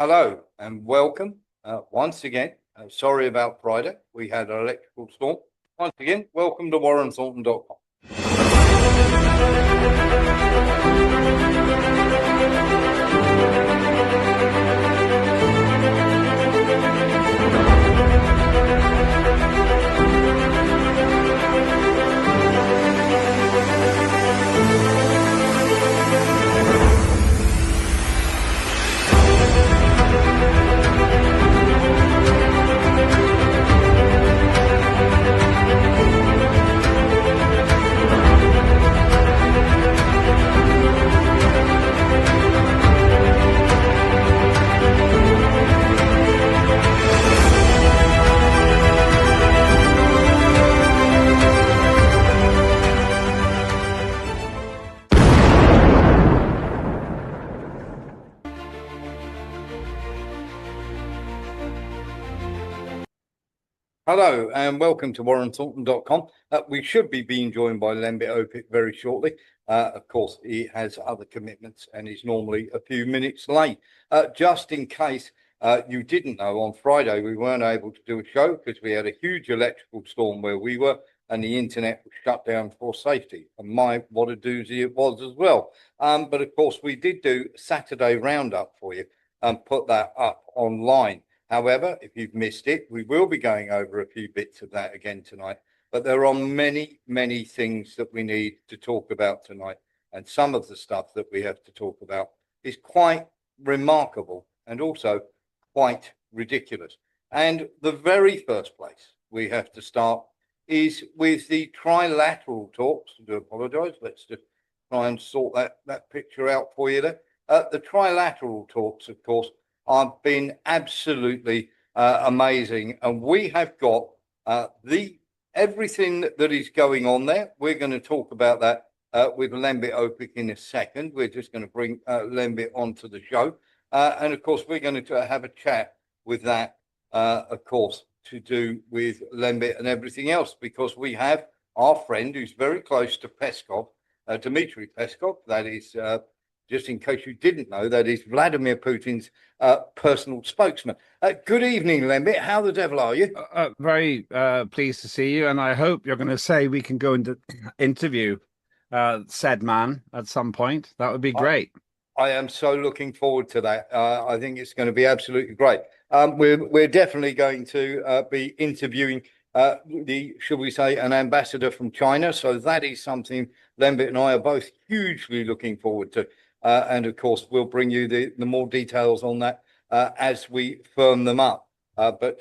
Hello and welcome once again. Sorry about Friday. We had an electrical storm. Once again, welcome to WarrenThornton.com. Hello and welcome to WarrenThornton.com. We should be being joined by Lembit Opik very shortly. Of course, he has other commitments and is normally a few minutes late. Just in case you didn't know, on Friday we weren't able to do a show because we had a huge electrical storm where we were and the internet was shut down for safety. And what a doozy it was as well. But of course, we did do Saturday Roundup for you and put that up online. However, if you've missed it, we will be going over a few bits of that again tonight. But there are many, many things that we need to talk about tonight. And some of the stuff that we have to talk about is quite remarkable and also quite ridiculous. And the very first place we have to start is with the trilateral talks. I do apologize. Let's just try and sort that picture out for you there. The trilateral talks, of course, have been absolutely amazing, and we have got everything that is going on there. We're going to talk about that with Lembit Opik in a second. We're just going to bring Lembit onto the show, and of course we're going to have a chat with that, of course, to do with Lembit and everything else, because we have our friend who's very close to Peskov, Dmitry Peskov. That is. Just in case you didn't know, that is Vladimir Putin's personal spokesman. Good evening, Lembit. How the devil are you? Very pleased to see you, and I hope you're going to say we can go into interview said man at some point. That would be great. I am so looking forward to that. I think it's going to be absolutely great. We're definitely going to be interviewing should we say, an ambassador from China. So that is something Lembit and I are both hugely looking forward to. And of course, we'll bring you the more details on that as we firm them up. But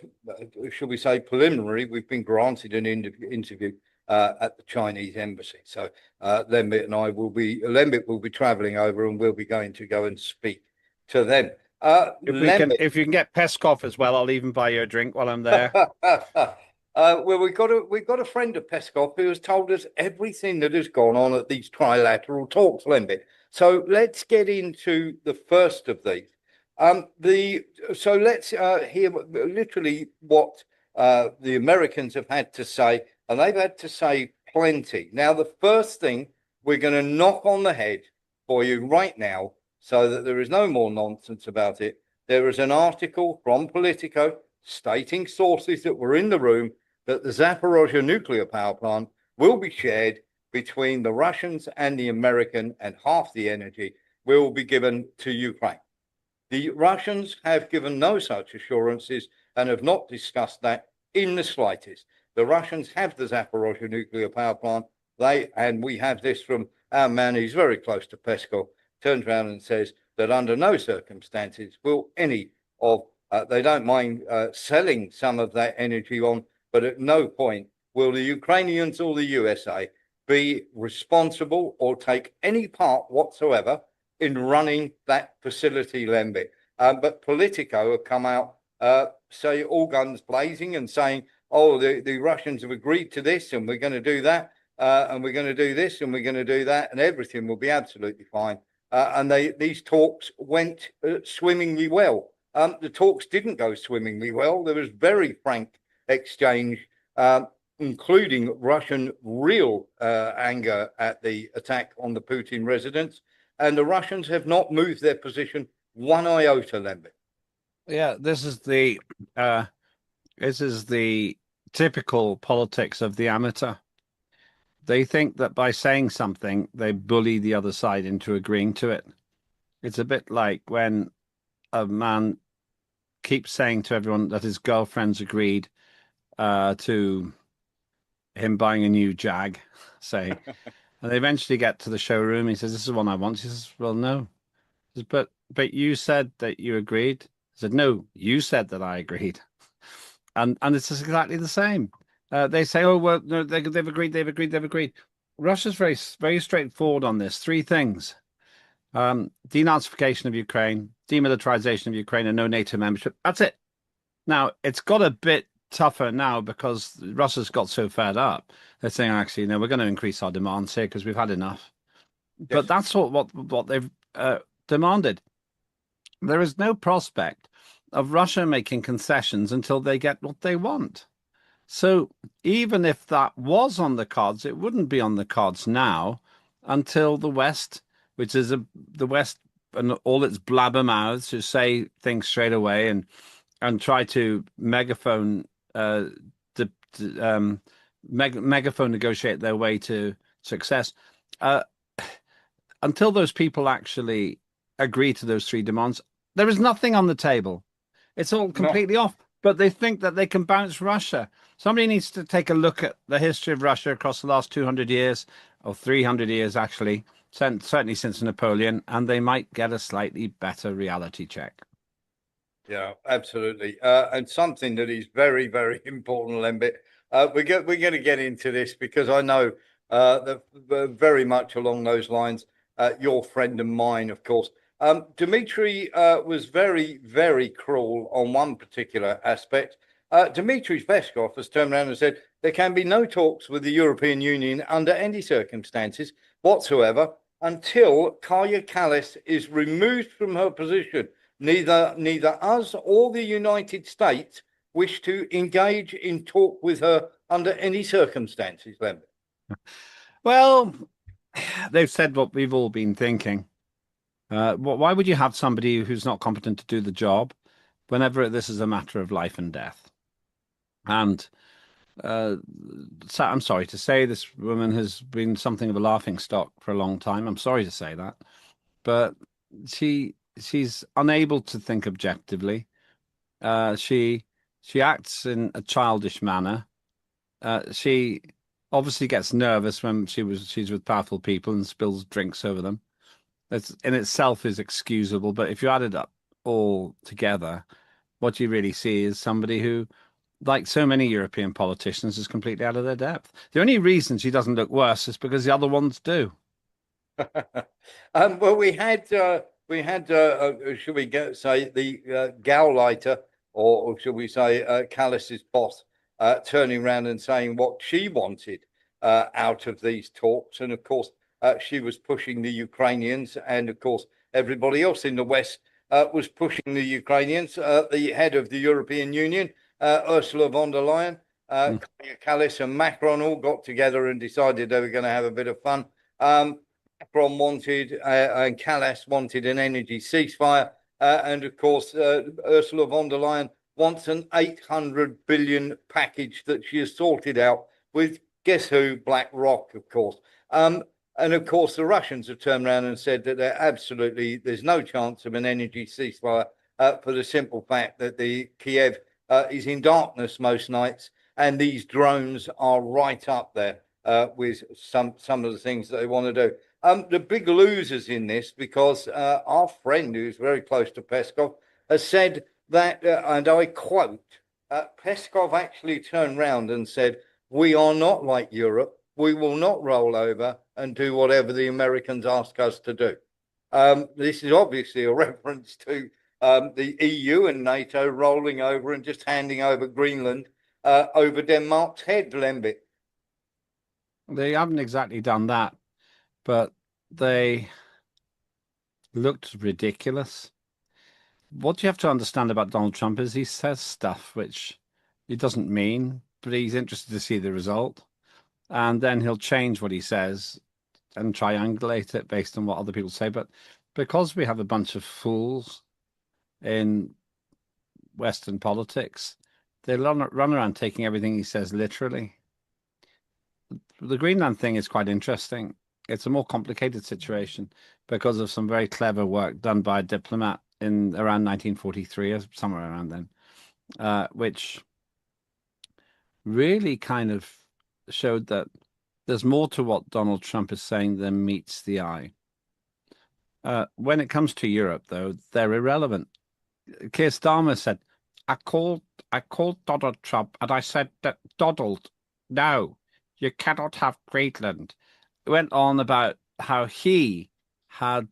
should we say preliminary, we've been granted an interview at the Chinese embassy. So Lembit and Lembit will be traveling over and we'll be going to go and speak to them. If you can get Peskov as well, I'll even buy you a drink while I'm there. Well, we've got a friend of Peskov who has told us everything that has gone on at these trilateral talks, Lembit. So let's get into the first of these. So let's hear literally what the Americans have had to say, and they've had to say plenty. Now, the first thing we're going to knock on the head for you right now, so that there is no more nonsense about it. There is an article from Politico stating sources that were in the room that the Zaporozhye nuclear power plant will be shared between the Russians and the American, and half the energy will be given to Ukraine. The Russians have given no such assurances and have not discussed that in the slightest. The Russians have the Zaporozhye nuclear power plant. And we have this from our man who's very close to Peskov, turns around and says that under no circumstances will any of they don't mind selling some of that energy on, but at no point will the Ukrainians or the USA be responsible or take any part whatsoever in running that facility, Lembit. But Politico have come out, say all guns blazing and saying, oh, the Russians have agreed to this and we're going to do that and we're going to do this and we're going to do that and everything will be absolutely fine. And these talks went swimmingly well. The talks didn't go swimmingly well. There was very frank exchange, including Russian real anger at the attack on the Putin residence. And the Russians have not moved their position one iota, Lembit. Yeah, uh, this is the typical politics of the amateur. They think that by saying something, they bully the other side into agreeing to it. It's a bit like when a man keeps saying to everyone that his girlfriend's agreed to him buying a new Jag, say, and they eventually get to the showroom. He says, "This is the one I want." She says, "Well, no." He says, but you said that you agreed." I said, "No, you said that I agreed." And it's just exactly the same. They say, "Oh, well, no, they've agreed, they've agreed, they've agreed." Russia's very straightforward on this. Three things: denazification of Ukraine, demilitarization of Ukraine, and no NATO membership. That's it. Now, it's got a bit tougher now because Russia's got so fed up. They're saying, actually, no, we're going to increase our demands here because we've had enough. But Yes. that's what they've demanded. There is no prospect of Russia making concessions until they get what they want. So even if that was on the cards, it wouldn't be on the cards now until the West, which is the West and all its blabbermouths who say things straight away and try to megaphone the, megaphone negotiate their way to success. Uh, until those people actually agree to those three demands, there is nothing on the table. It's all No. completely off. But they think that they can bounce Russia. Somebody needs to take a look at the history of Russia across the last 200 years, or 300 years, actually, certainly since Napoleon, and they might get a slightly better reality check. Yeah, absolutely. And something that is very, very important, Lembit. We're going to get into this because I know that very much along those lines, your friend and mine, of course. Dmitry was very, very cruel on one particular aspect. Dmitry Peskov has turned around and said there can be no talks with the European Union under any circumstances whatsoever until Kaya Kallas is removed from her position. Neither us or the United States wish to engage in talk with her under any circumstances, Lem. Well, they've said what we've all been thinking. Why would you have somebody who's not competent to do the job whenever this is a matter of life and death? And uh, I'm sorry to say this woman has been something of a laughing stock for a long time. I'm sorry to say that, but she's unable to think objectively. She acts in a childish manner. She obviously gets nervous when she's with powerful people and spills drinks over them. That's in itself is excusable, but if you add it up all together, what you really see is somebody who, like so many European politicians, is completely out of their depth. The only reason she doesn't look worse is because the other ones do. Well, should we say the Gauleiter, or should we say Callis's boss, turning around and saying what she wanted out of these talks, and of course she was pushing the Ukrainians, and of course everybody else in the West was pushing the Ukrainians. The head of the European Union, Ursula von der Leyen, Mm. Callis, and Macron all got together and decided they were going to have a bit of fun. Macron wanted and Callas wanted an energy ceasefire. And of course, Ursula von der Leyen wants an 800 billion package that she has sorted out with, guess who? BlackRock, of course. And of course, the Russians have turned around and said that there's no chance of an energy ceasefire for the simple fact that the Kiev is in darkness most nights, and these drones are right up there with some of the things that they want to do. The big losers in this, because our friend, who's very close to Peskov, has said that, and I quote, Peskov actually turned round and said, "We are not like Europe. We will not roll over and do whatever the Americans ask us to do." This is obviously a reference to the EU and NATO rolling over and just handing over Greenland over Denmark's head, Lembit. They haven't exactly done that, but they looked ridiculous. What you have to understand about Donald Trump is he says stuff which he doesn't mean, but he's interested to see the result. And then he'll change what he says and triangulate it based on what other people say. But because we have a bunch of fools in Western politics, they run around taking everything he says literally. The Greenland thing is quite interesting. It's a more complicated situation because of some very clever work done by a diplomat in around 1943 or somewhere around then, which really kind of showed that there's more to what Donald Trump is saying than meets the eye. When it comes to Europe, though, they're irrelevant. Keir Starmer said, I called Donald Trump and I said that Donald, no, you cannot have Greenland. It went on about how he had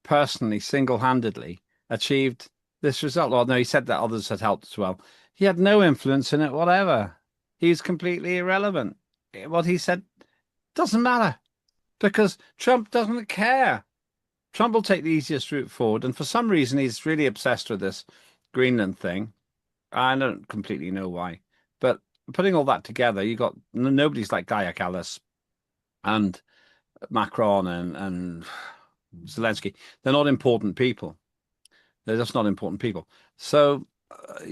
personally, single-handedly achieved this result. Well, no, he said that others had helped as well. He had no influence in it, whatever. He's completely irrelevant. What he said doesn't matter because Trump doesn't care. Trump will take the easiest route forward. And for some reason, he's really obsessed with this Greenland thing. I don't completely know why. But putting all that together, you got nobody's like Gaia Callas and Macron and Zelensky. They're not important people. They're just not important people. So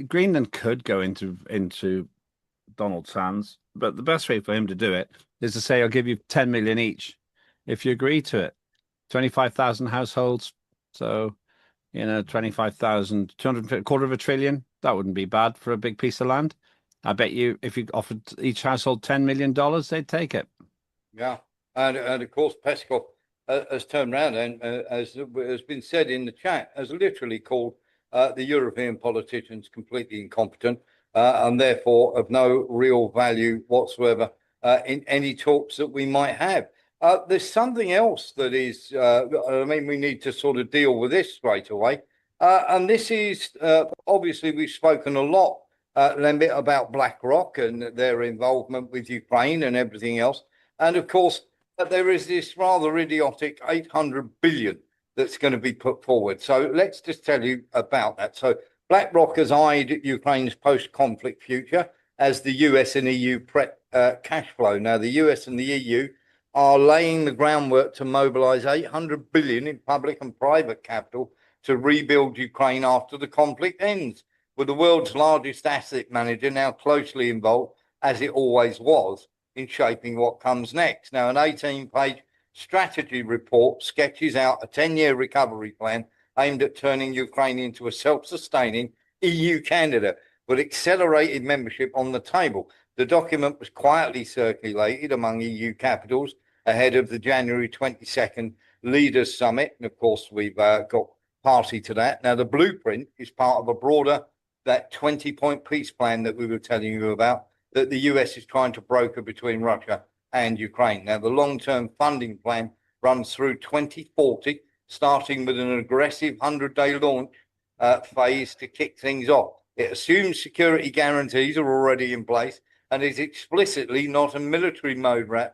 Greenland could go into Donald's hands, but the best way for him to do it is to say, I'll give you 10 million each if you agree to it. 25,000 households. So, 25,000, 250, quarter of a trillion. That wouldn't be bad for a big piece of land. I bet you if you offered each household $10 million, they'd take it. Yeah. And of course, Peskov has turned around and, as has been said in the chat, has literally called the European politicians completely incompetent and therefore of no real value whatsoever in any talks that we might have. There's something else that is, we need to sort of deal with this straight away. And this is, obviously, we've spoken a lot, Lembit, about BlackRock and their involvement with Ukraine and everything else. And of course, there is this rather idiotic 800 billion that's going to be put forward. So let's just tell you about that. So BlackRock has eyed Ukraine's post-conflict future as the US and EU prep cash flow. Now, the US and the EU are laying the groundwork to mobilize 800 billion in public and private capital to rebuild Ukraine after the conflict ends, with the world's largest asset manager now closely involved, as it always was, in shaping what comes next. Now, an 18-page strategy report sketches out a 10-year recovery plan aimed at turning Ukraine into a self-sustaining EU candidate with accelerated membership on the table. The document was quietly circulated among EU capitals ahead of the January 22nd Leaders Summit. And of course, we've got party to that. Now, the blueprint is part of a broader, that 20-point peace plan that we were telling you about, that the US is trying to broker between Russia and Ukraine. Now, the long-term funding plan runs through 2040, starting with an aggressive 100-day launch phase to kick things off. It assumes security guarantees are already in place and is explicitly not a military roadmap,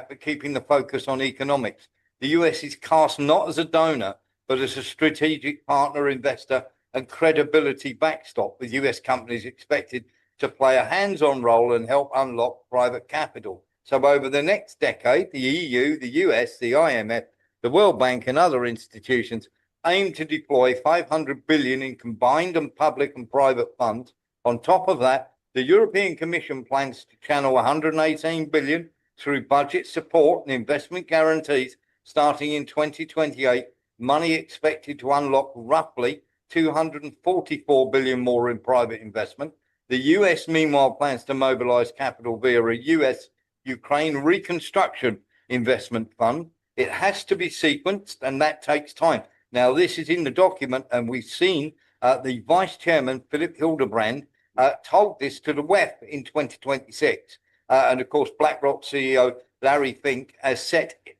but keeping the focus on economics. The US is cast not as a donor, but as a strategic partner, investor, and credibility backstop, with US companies expected to play a hands-on role and help unlock private capital. So over the next decade, the EU, the US, the IMF, the World Bank, and other institutions aim to deploy 500 billion in combined and public and private funds. On top of that, the European Commission plans to channel 118 billion through budget support and investment guarantees starting in 2028, money expected to unlock roughly 244 billion more in private investment. The US, meanwhile, plans to mobilize capital via a US Ukraine reconstruction investment fund. It has to be sequenced, and that takes time. Now, this is in the document, and we've seen the Vice Chairman, Philip Hildebrand, told this to the WEF in 2026. And of course, BlackRock CEO Larry Fink has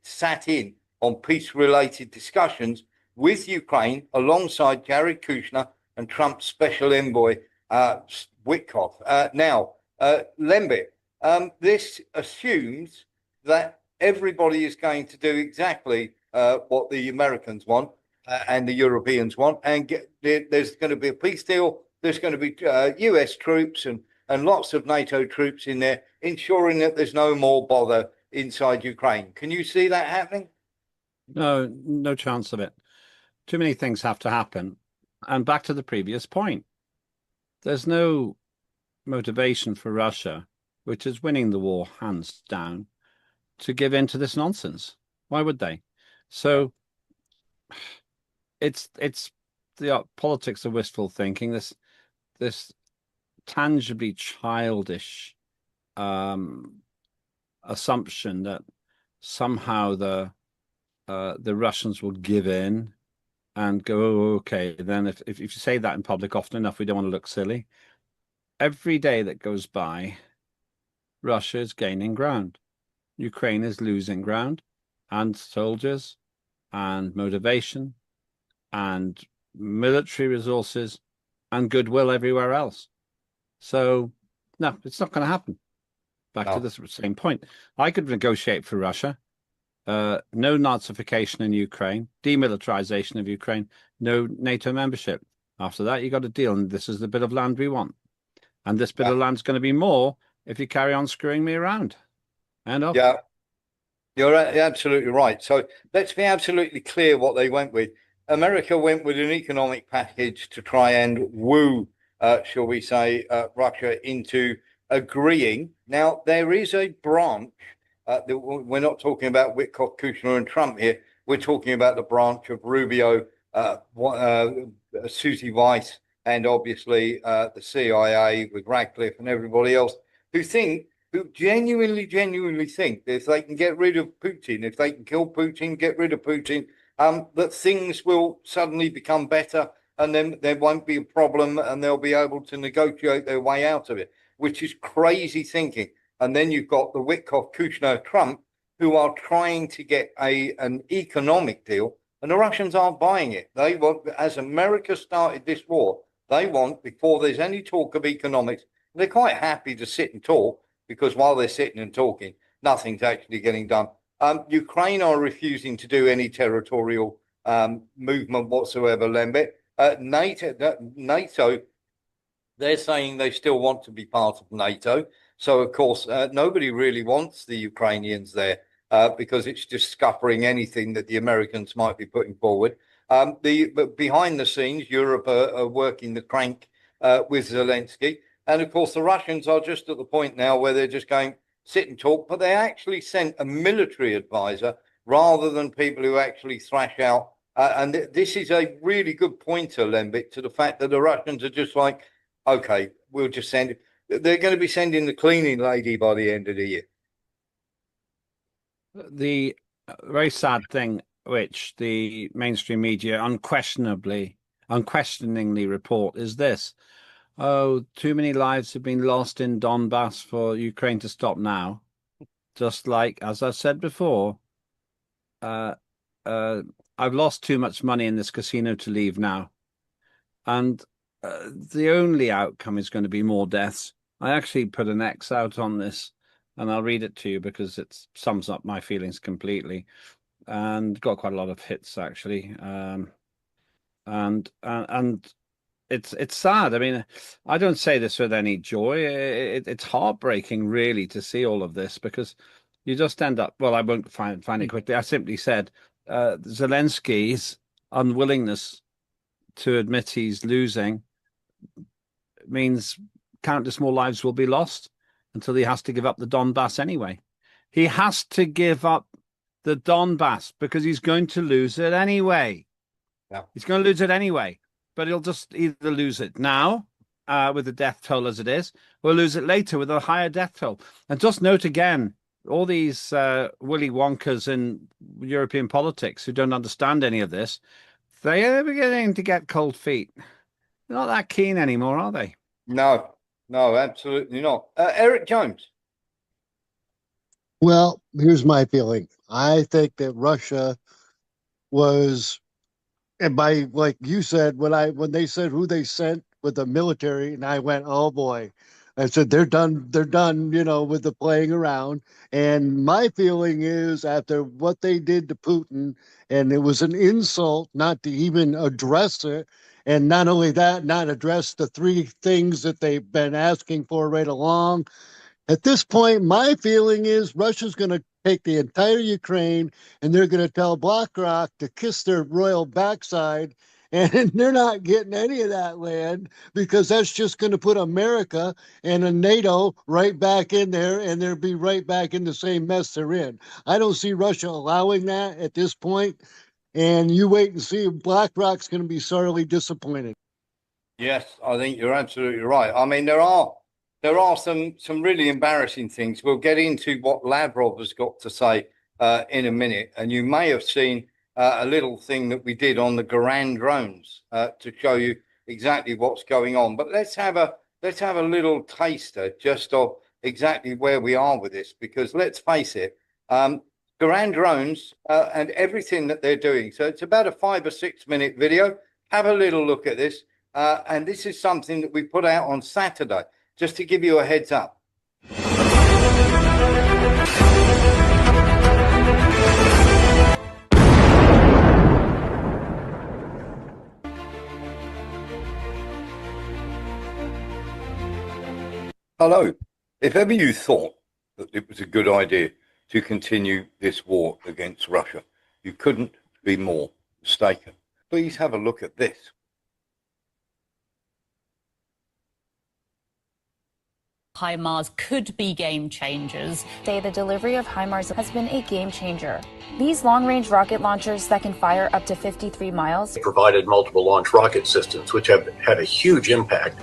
sat in on peace-related discussions with Ukraine alongside Jared Kushner and Trump's special envoy, Witkoff. Now, Lembit, this assumes that everybody is going to do exactly what the Americans want and the Europeans want, and there's going to be a peace deal. There's going to be US troops and lots of NATO troops in there, ensuring that there's no more bother inside Ukraine. Can you see that happening? No chance of it. Too many things have to happen. And back to the previous point, there's no motivation for Russia, which is winning the war hands down, to give in to this nonsense. Why would they? So it's the politics of wistful thinking. This tangibly childish assumption that somehow the Russians will give in and go, oh, okay, then if you say that in public often enough, we don't want to look silly. Every day that goes by, Russia is gaining ground. Ukraine is losing ground, and soldiers and motivation and military resources and goodwill everywhere else. So, no, it's not going to happen. Back to the same point. I could negotiate for Russia. No Nazification in Ukraine, demilitarization of Ukraine, no NATO membership. After that, you got a deal, and this is the bit of land we want. And this bit of land's going to be more if you carry on screwing me around. And off. Yeah, you're absolutely right. So let's be absolutely clear what they went with. America went with an economic package to try and woo, shall we say, Russia into agreeing. Now, there is a branch. We're not talking about Witkoff, Kushner, and Trump here. We're talking about the branch of Rubio, Susie Weiss, and obviously the CIA with Radcliffe and everybody else who genuinely think that if they can get rid of Putin, if they can kill Putin, get rid of Putin, that things will suddenly become better, and then there won't be a problem, and they'll be able to negotiate their way out of it, which is crazy thinking. And then you've got the Witkoff, Kushner, Trump, who are trying to get an economic deal, and the Russians aren't buying it. They want, as America started this war, they want, before there's any talk of economics, they're quite happy to sit and talk, because while they're sitting and talking, nothing's actually getting done. Ukraine are refusing to do any territorial movement whatsoever, Lembit. NATO, they're saying they still want to be part of NATO. So, of course, nobody really wants the Ukrainians there because it's just scuppering anything that the Americans might be putting forward. But behind the scenes, Europe are working the crank with Zelensky. And, of course, the Russians are just at the point now where they're just going, sit and talk, but they actually sent a military advisor rather than people who actually thrash out. And this is a really good pointer, Lembit, to the fact that the Russians are just like, okay, we'll just send it. They're going to be sending the cleaning lady by the end of the year. The very sad thing, which the mainstream media unquestioningly report, is this. Oh, too many lives have been lost in Donbass for Ukraine to stop now. Just like, as I've said before, I've lost too much money in this casino to leave now. And the only outcome is going to be more deaths. I actually put an X out on this, and I'll read it to you because it sums up my feelings completely, and got quite a lot of hits actually. And it's sad. I mean, I don't say this with any joy. It's heartbreaking, really, to see all of this because you just end up. Well, I won't find it quickly. I simply said Zelensky's unwillingness to admit he's losing means countless more lives will be lost until he has to give up the Donbass anyway. He has to give up the Donbass because he's going to lose it anyway. Yeah. He's going to lose it anyway, but he'll just either lose it now with the death toll as it is, or lose it later with a higher death toll. And just note again, all these Willy Wonkers in European politics who don't understand any of this, they are beginning to get cold feet. They're not that keen anymore, are they? No, absolutely not. Eric Jones. Well, here's my feeling. I think that Russia was, and by like you said, when they said who they sent with the military, and I went, oh boy. I said they're done, with the playing around. And my feeling is after what they did to Putin, and it was an insult not to even address it. And not only that, not address the three things that they've been asking for right along. At this point, my feeling is Russia's going to take the entire Ukraine and they're going to tell BlackRock to kiss their royal backside And they're not getting any of that land because that's just going to put America and a NATO right back in there, and they'll be right back in the same mess they're in. I don't see Russia allowing that at this point, and you wait and see. BlackRock's going to be sorely disappointed. Yes, I think you're absolutely right. I mean, there are some really embarrassing things. We'll get into what Lavrov has got to say in a minute, and you may have seen a little thing that we did on the Garand drones to show you exactly what's going on. But let's have a little taster just of exactly where we are with this, because let's face it, Garand drones and everything that they're doing. So it's about a 5 or 6 minute video. Have a little look at this. And this is something that we put out on Saturday, just to give you a heads up. Hello. If ever you thought that it was a good idea to continue this war against Russia, you couldn't be more mistaken. Please have a look at this. HIMARS could be game changers. Say the delivery of HIMARS has been a game changer. These long-range rocket launchers that can fire up to 53 miles provided multiple launch rocket systems, which have had a huge impact.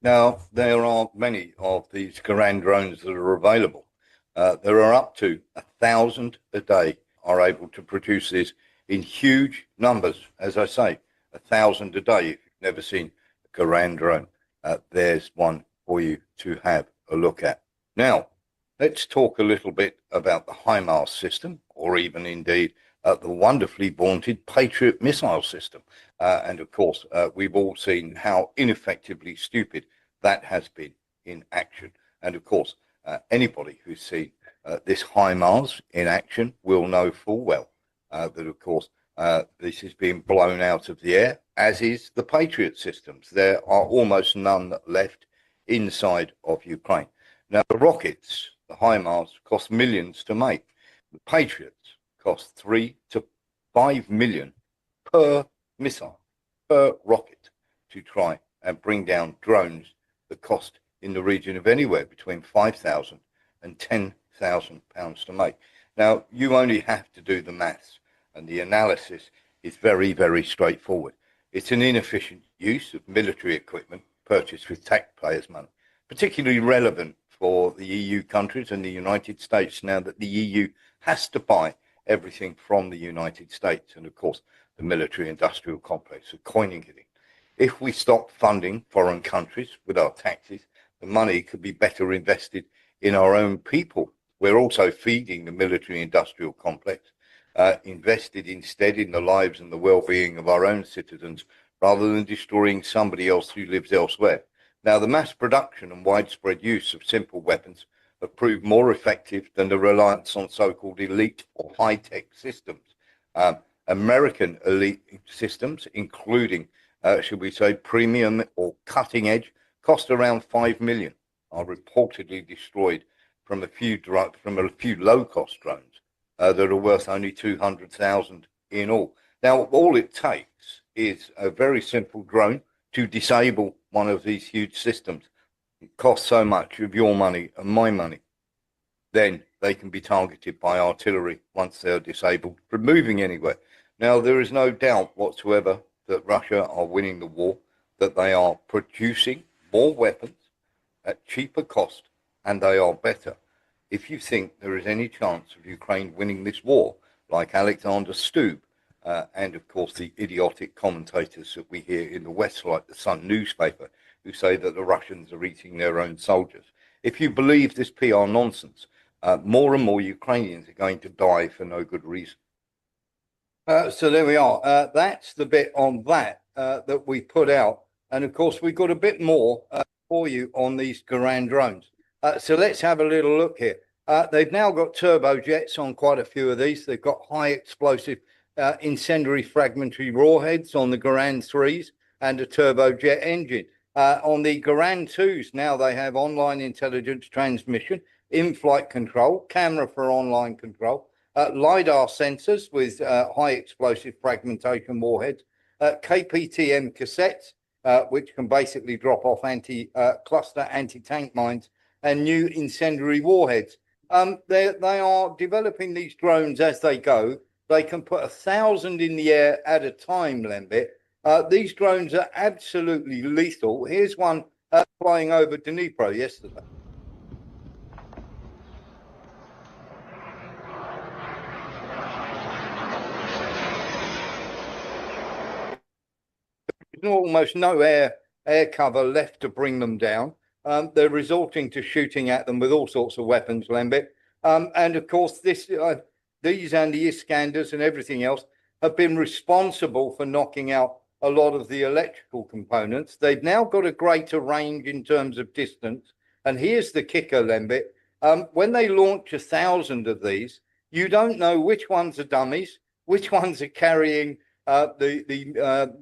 Now, there are many of these Garand drones that are available. There are up to 1,000 a day are able to produce this in huge numbers. As I say, 1,000 a day. If you've never seen a Garand drone, there's one for you to have a look at. Now, let's talk a little bit about the HIMARS system, or even indeed the wonderfully vaunted Patriot missile system. And of course, we've all seen how ineffectively stupid that has been in action. And of course, anybody who's seen this HIMARS in action will know full well that, of course, this is being blown out of the air, as is the Patriot systems. There are almost none left inside of Ukraine. Now, the rockets, the HIMARS, cost millions to make. The Patriots cost 3 to 5 million per missile, per rocket, to try and bring down drones that cost in the region of anywhere between £5,000 and £10,000 to make. Now, you only have to do the maths, and the analysis is very, very straightforward. It's an inefficient use of military equipment purchased with taxpayers' money, particularly relevant for the EU countries and the United States, now that the EU has to buy everything from the United States, and of course the military industrial complex of coining it in. If we stop funding foreign countries with our taxes, the money could be better invested in our own people. We're also feeding the military industrial complex, invested instead in the lives and the well-being of our own citizens, rather than destroying somebody else who lives elsewhere. Now, the mass production and widespread use of simple weapons have proved more effective than the reliance on so-called elite or high-tech systems. American elite systems, including, should we say, premium or cutting-edge, cost around 5 million, are reportedly destroyed from a few low-cost drones that are worth only 200,000 in all. Now, all it takes is a very simple drone to disable one of these huge systems. It costs so much of your money and my money. Then they can be targeted by artillery once they're disabled from moving anywhere. Now, there is no doubt whatsoever that Russia are winning the war, that they are producing more weapons at cheaper cost, and they are better. if you think there is any chance of Ukraine winning this war, like Alexander Stubb, and of course the idiotic commentators that we hear in the West, like the Sun newspaper, who say that the Russians are eating their own soldiers. If you believe this PR nonsense, more and more Ukrainians are going to die for no good reason. So there we are. That's the bit on that that we put out. And of course, we've got a bit more for you on these Garand drones. So let's have a little look here. They've now got turbojets on quite a few of these. They've got high explosive incendiary fragmentary warheads on the Garand 3s and a turbojet engine. On the Garand 2s, now they have online intelligence transmission, in-flight control, camera for online control, LiDAR sensors with high explosive fragmentation warheads, KPTM cassettes, which can basically drop off cluster anti-tank mines, and new incendiary warheads. They are developing these drones as they go. They can put 1,000 in the air at a time, Lembit. These drones are absolutely lethal. Here's one flying over Dnipro yesterday. There's almost no air cover left to bring them down. They're resorting to shooting at them with all sorts of weapons, Lembit. And of course, these and the Iskanders and everything else have been responsible for knocking out a lot of the electrical components. They've now got a greater range in terms of distance. And here's the kicker, Lembit. When they launch 1,000 of these, you don't know which ones are dummies, which ones are carrying the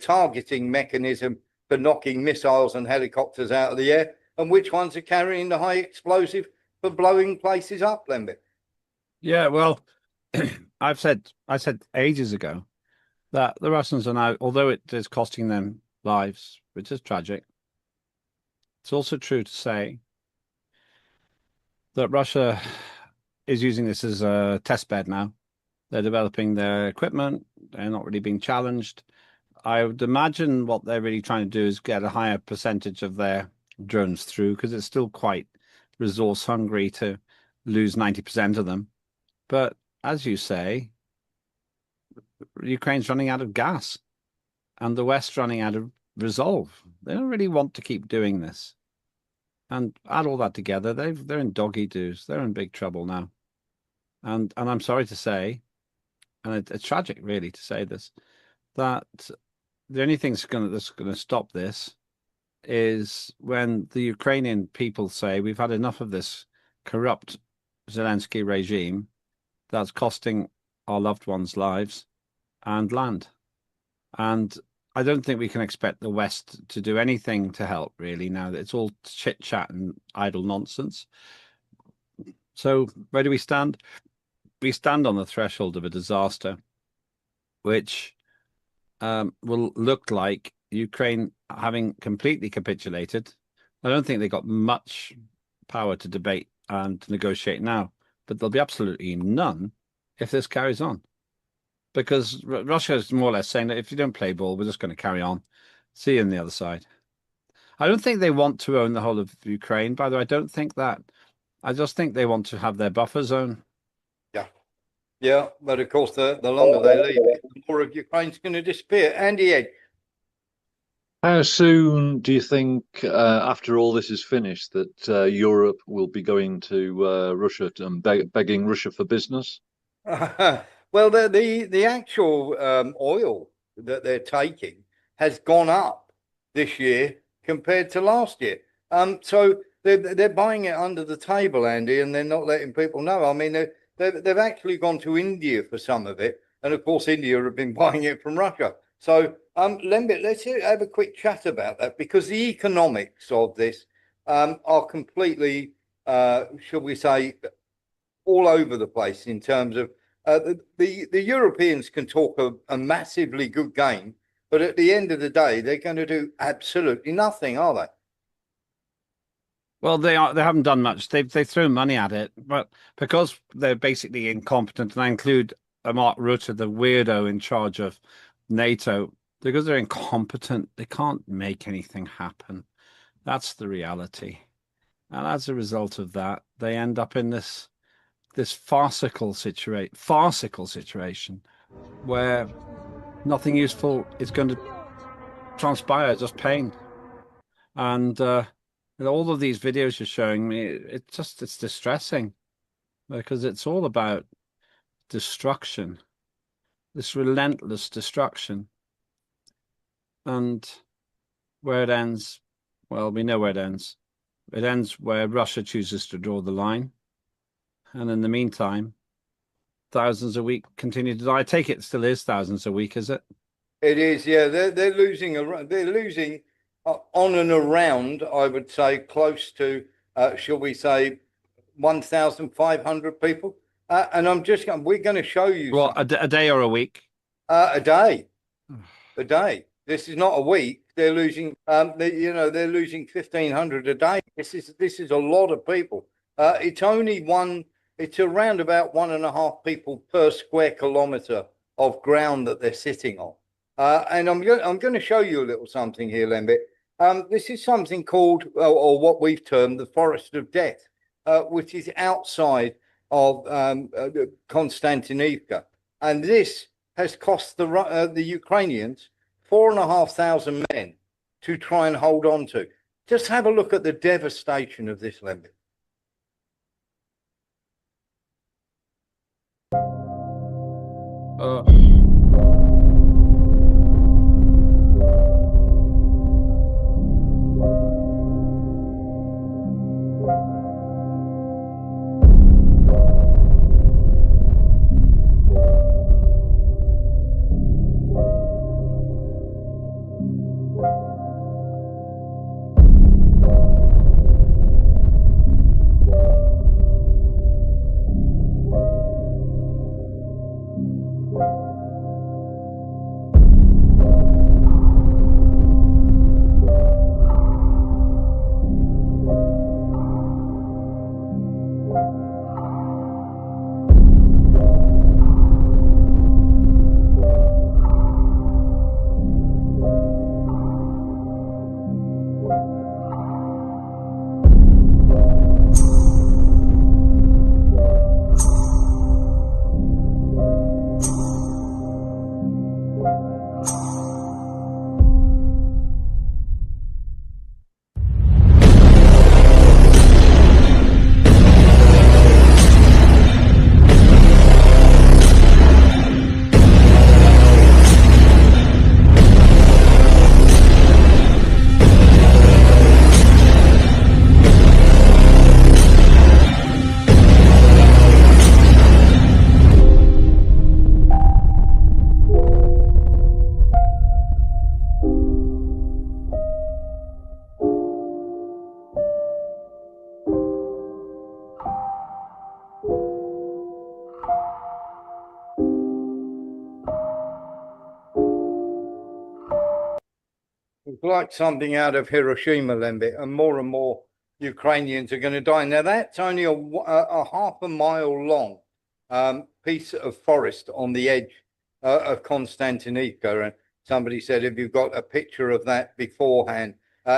targeting mechanism for knocking missiles and helicopters out of the air, and which ones are carrying the high explosive for blowing places up, Lembit. Yeah, well, I said ages ago that the Russians are now, although it is costing them lives, which is tragic, it's also true to say that Russia is using this as a test bed now. They're developing their equipment. They're not really being challenged. I would imagine what they're really trying to do is get a higher percentage of their drones through, because it's still quite resource hungry to lose 90% of them. But as you say, Ukraine's running out of gas and the West's running out of resolve. They don't really want to keep doing this. And add all that together, they're in doggy doos. They're in big trouble now. And I'm sorry to say, and it's tragic really to say this, that the only thing that's going to stop this is when the Ukrainian people say we've had enough of this corrupt Zelensky regime that's costing our loved ones lives and land. And I don't think we can expect the West to do anything to help, really, now that it's all chit chat and idle nonsense. So where do we stand? We stand on the threshold of a disaster, which will look like Ukraine having completely capitulated. I don't think they got much power to debate and to negotiate now, but there'll be absolutely none if this carries on. Because Russia is more or less saying that if you don't play ball, we're just going to carry on. See you on the other side. I don't think they want to own the whole of Ukraine. By the way, I don't think that. I just think they want to have their buffer zone. Yeah, but of course, the longer they leave it, the more of Ukraine's going to disappear. Andy Ed. How soon do you think, after all this is finished, that Europe will be going to Russia and begging Russia for business? Well, the actual oil that they're taking has gone up this year compared to last year. So they're buying it under the table, Andy, and they're not letting people know. I mean, they've actually gone to India for some of it, and of course, India have been buying it from Russia. So, Lembit, let's have a quick chat about that, because the economics of this are completely, shall we say, all over the place in terms of the Europeans can talk a massively good game, but at the end of the day, they're going to do absolutely nothing, are they? Well, they haven't done much. They've thrown money at it, but because they're basically incompetent, and I include Mark Rutte, the weirdo in charge of NATO, because they're incompetent, they can't make anything happen. That's the reality. And as a result of that, they end up in this farcical situation where nothing useful is going to transpire, just pain. And all of these videos you're showing me, it's distressing, because it's all about destruction, this relentless destruction. And where it ends, well, we know where it ends. It ends where Russia chooses to draw the line. And in the meantime, thousands a week continue to die. I take it still is thousands a week, is it? It is, yeah. They're losing on and around, I would say, close to, shall we say, 1,500 people. And we're going to show you Well, a day or a week? A day. A day. This is not a week. They're losing, they're losing 1,500 a day. This is a lot of people. It's around about 1.5 people per square kilometre of ground that they're sitting on. And I'm going to show you a little something here, Lembit. This is something called, or what we've termed, the Forest of Death, which is outside of Constantinivka, and this has cost the Ukrainians 4,500 men to try and hold on to. Just have a look at the devastation of this, Lembit. It's like something out of Hiroshima, Lembit, and more Ukrainians are going to die. Now, that's only a half a mile long piece of forest on the edge of Constantinivka. And somebody said, have you got a picture of that beforehand?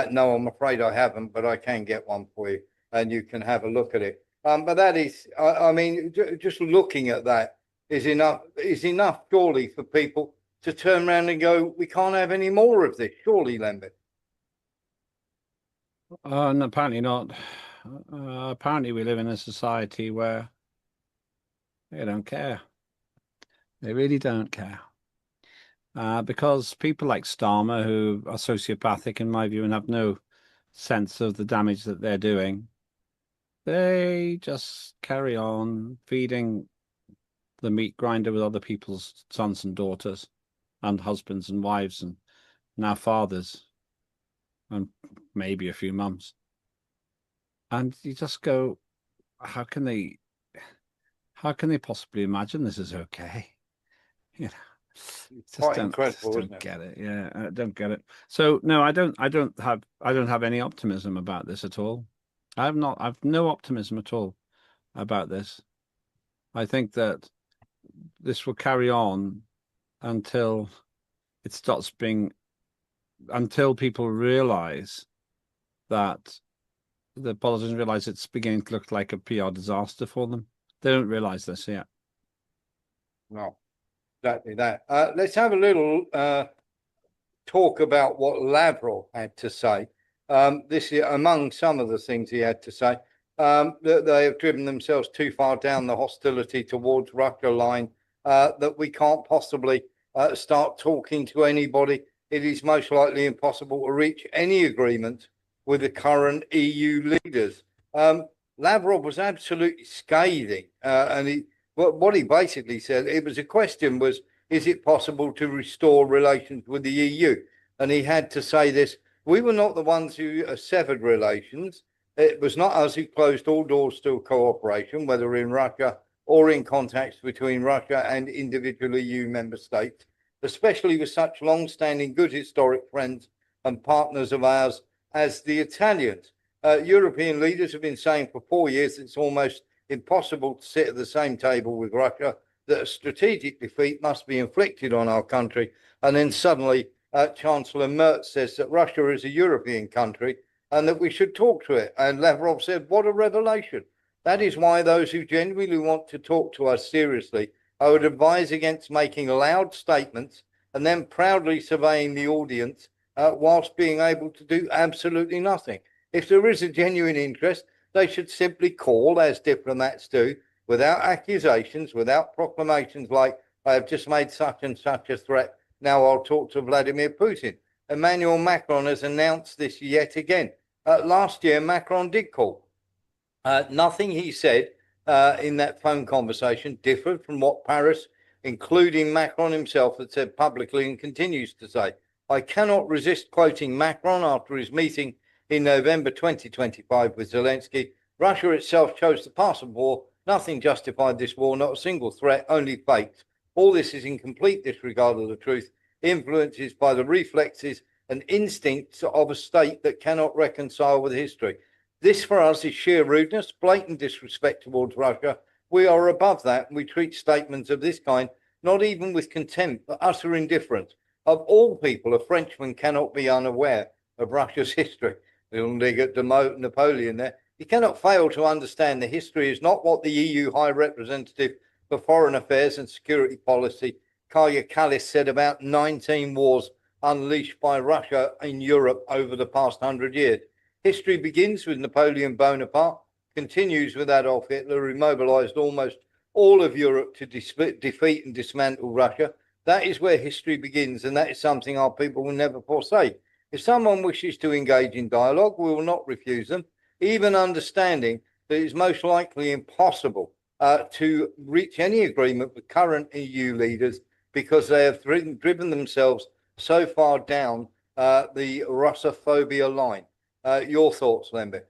No, I'm afraid I haven't, but I can get one for you, and you can have a look at it. But that is, I mean, just looking at that is enough surely for people to turn around and go, we can't have any more of this, surely, Lembit. No, apparently not. Apparently we live in a society where they don't care. They really don't care. Because people like Starmer, who are sociopathic in my view and have no sense of the damage that they're doing, they just carry on feeding the meat grinder with other people's sons and daughters and husbands and wives and now fathers and maybe a few mums. And you just go, how can they possibly imagine this is okay? You know, it's quite incredible, just don't get it. Yeah, I don't get it. So no, I don't have any optimism about this at all. I've no optimism at all about this. I think that this will carry on until it stops being, until people realize that the politicians realize it's beginning to look like a PR disaster for them. They don't realize this yet. No, exactly that. Let's have a little talk about what Lavrov had to say. This is among some of the things he had to say. That they have driven themselves too far down the hostility towards Russia line, that we can't possibly start talking to anybody. It is most likely impossible to reach any agreement with the current EU leaders. Lavrov was absolutely scathing, and what he basically said, it was a question was, is it possible to restore relations with the EU? And he had to say this: we were not the ones who severed relations. It was not us who closed all doors to cooperation, whether in Russia or in contacts between Russia and individual EU member states, especially with such long-standing good historic friends and partners of ours as the Italians. European leaders have been saying for 4 years it's almost impossible to sit at the same table with Russia, that a strategic defeat must be inflicted on our country. And then suddenly Chancellor Merz says that Russia is a European country and that we should talk to it. And Lavrov said, what a revelation. That is why those who genuinely want to talk to us seriously, I would advise against making loud statements and then proudly surveying the audience whilst being able to do absolutely nothing. If there is a genuine interest, they should simply call, as diplomats do, without accusations, without proclamations like, I have just made such and such a threat, now I'll talk to Vladimir Putin. Emmanuel Macron has announced this yet again. Last year, Macron did call. Nothing he said in that phone conversation differed from what Paris, including Macron himself, had said publicly and continues to say. I cannot resist quoting Macron after his meeting in November 2025 with Zelensky. Russia itself chose the path of war. Nothing justified this war, not a single threat, only fakes. All this is in complete disregard of the truth, influences by the reflexes and instincts of a state that cannot reconcile with history. This for us is sheer rudeness, blatant disrespect towards Russia. We are above that, and we treat statements of this kind not even with contempt, but utter indifference. Of all people, a Frenchman cannot be unaware of Russia's history. Little dig at Napoleon there. You cannot fail to understand the history is not what the EU High Representative for Foreign Affairs and Security Policy, Kaya Kallis, said about 19 wars unleashed by Russia in Europe over the past 100 years. History begins with Napoleon Bonaparte, continues with Adolf Hitler, who mobilized almost all of Europe to defeat and dismantle Russia. That is where history begins, and that is something our people will never forsake. If someone wishes to engage in dialogue, we will not refuse them, even understanding that it is most likely impossible to reach any agreement with current EU leaders because they have driven themselves so far down the Russophobia line. Your thoughts, Lembit?